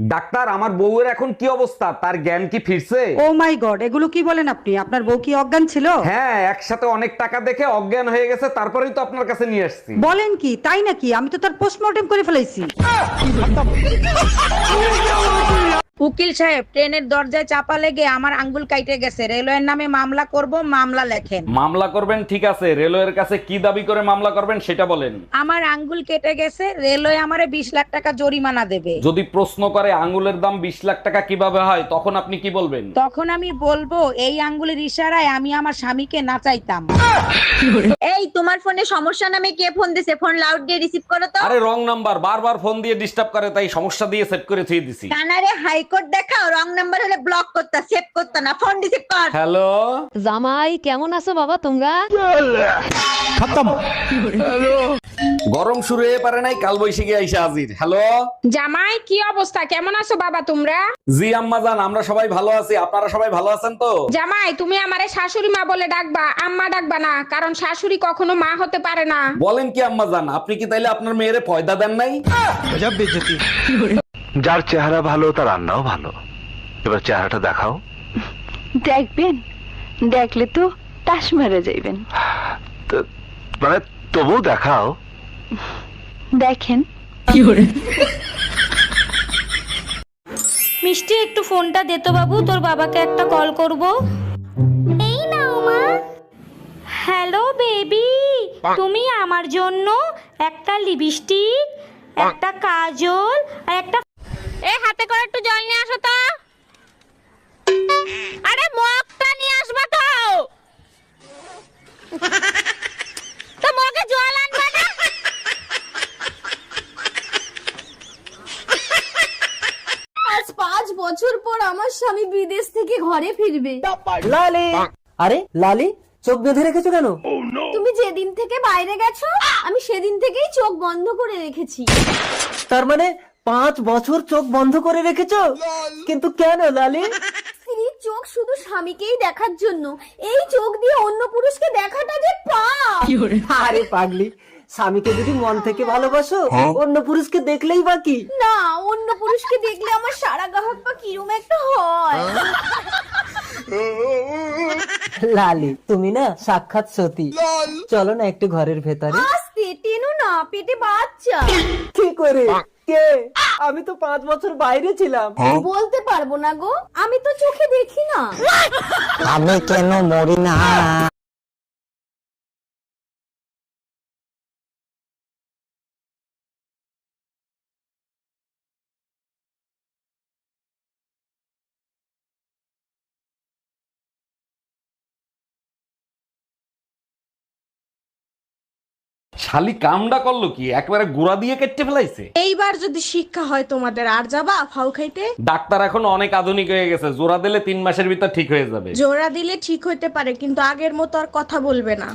Doctor, আমার বউয়ের এখন কি অবস্থা? তার জ্ঞান কি ফিরছে? ও মাই গড, এগুলো কি বলেন আপনি? আপনার বউ কি অজ্ঞান ছিল? হ্যাঁ, একসাথে অনেক টাকা দেখে অজ্ঞান হয়ে গেছে, তারপরেই তো আপনার কাছে নিয়ে আসছি। বলেন কি, তাই নাকি? আমি তো তার পোস্টমর্টেম করে ফেলাইছি। উকিল সাহেব, ট্রেনের দরজায় চাপা লেগে আমার আঙ্গুল কাইটে গেছে, রেলওয়ের নামে মামলা করব, মামলা লেখেন। মামলা করবেন ঠিক আছে, রেলওয়ের কাছে কি দাবি করে মামলা করবেন সেটা বলেন। আমার আঙ্গুল কেটে গেছে, রেলওয়ে আমারে 20 লাখ টাকা জরিমানা দেবে। যদি প্রশ্ন করে আঙ্গুলের দাম 20 লাখ টাকা কিভাবে হয়, তখন আপনি কি বলবেন? তখন আমি বলবো, এই আঙ্গুলের ইশারায় আমি আমার স্বামীকে নাচাইতাম। এই তোমার ফোনে সমস্যা নামে কে ফোন দিছে? ফোন লাউড দিয়ে রিসিভ করো তো। আরে রং নাম্বার, বারবার ফোন দিয়ে ডিস্টার্ব করে, তাই সমস্যা দিয়ে সেট করে থুয়ে দিছি। কানারে হাইকোর্ট দেখাও, রং নাম্বার হলে ব্লক করতা, সেভ করতা না, ফোন রিসিভ কর। হ্যালো, জামাই কেমন আছো বাবা তোমরা? গরম শুরু হয়ে পারে নাই, কাল বৈশাখী আইসা হাজির। হ্যালো জামাই, কি অবস্থা? কেমন আছো বাবা তোমরা? জি আম্মা জান, আমরা সবাই ভালো আছি, আপনারা সবাই ভালো আছেন তো? জামাই, তুমি আমারে শাশুড়ি মা বলে ডাকবা, আম্মা ডাকবা না, কারণ শাশুড়ি কখনো মা হতে পারে না। বলেন কি আম্মা জান, আপনি কি তাইলে আপনার মেয়েরে পয়দা দেন নাই? যার চেহারা ভালো তার রান্নাও ভালো। এবার চেহারাটা দেখাও। দেখবেন, দেখলে তো টাস মারা যাইবেন। তো- মানে তবু দেখাও। দেখেন। মিষ্টি, একটু ফোনটা দে তো বাবু, তোর বাবাকে একটা কল করব। এই নাও মা। হ্যালো বেবি, তুমি আমার জন্য একটা লিপস্টিক, একটা কাজল আর একটা হাতে করে একটু জল নিয়ে আসো তো। আরে মগটা নিয়ে আসবা তো। তো মগে জল আনবা না? আজ 5 বছর পর আমার স্বামী বিদেশ থেকে ঘরে ফিরবে। লালি, আরে লালি, চোখ বেঁধে রেখেছো কেন? তুমি যেদিন থেকে বাইরে গেছো, আমি সেদিন থেকেই চোখ বন্ধ করে রেখেছি। তার মানে 5 বছর চোখ বন্ধ করে রেখেছো? কিন্তু কেন লালি? স্ত্রীর চোখ শুধু স্বামীকেই দেখার জন্য, এই চোখ দিয়ে অন্য পুরুষকে দেখাটা যে পাপ। আরে পাগলি, স্বামীকে যদি মন থেকে ভালোবাসো, অন্য পুরুষকে দেখলেই বাকি। না, অন্য পুরুষকে দেখলে আমার সারা গাহক পা কিরম একটা হয়। লালি, তুমি না সাক্ষাৎ সতী। চলো না একটু ঘরের ভেতরে। আস্তে টেনো না, পেটে বাচ্চা। কি করে? কে? আমি তো 5 বছর বাইরে ছিলাম। বলতে পারবো না গো, আমি তো চোখে দেখি না। আমি কেন মরি না? শালি কামডা করলো কি, একবারে গুড়া দিয়ে কেটে ফেলাইছে। এইবার যদি শিক্ষা হয় তোমাদের, আর যাবা ফাউ খাইতে? ডাক্তার এখন অনেক আধুনিক হয়ে গেছে, জোড়া দিলে 3 মাসের ভিতর ঠিক হয়ে যাবে। জোড়া দিলে ঠিক হইতে পারে, কিন্তু আগের মতো আর কথা বলবে না।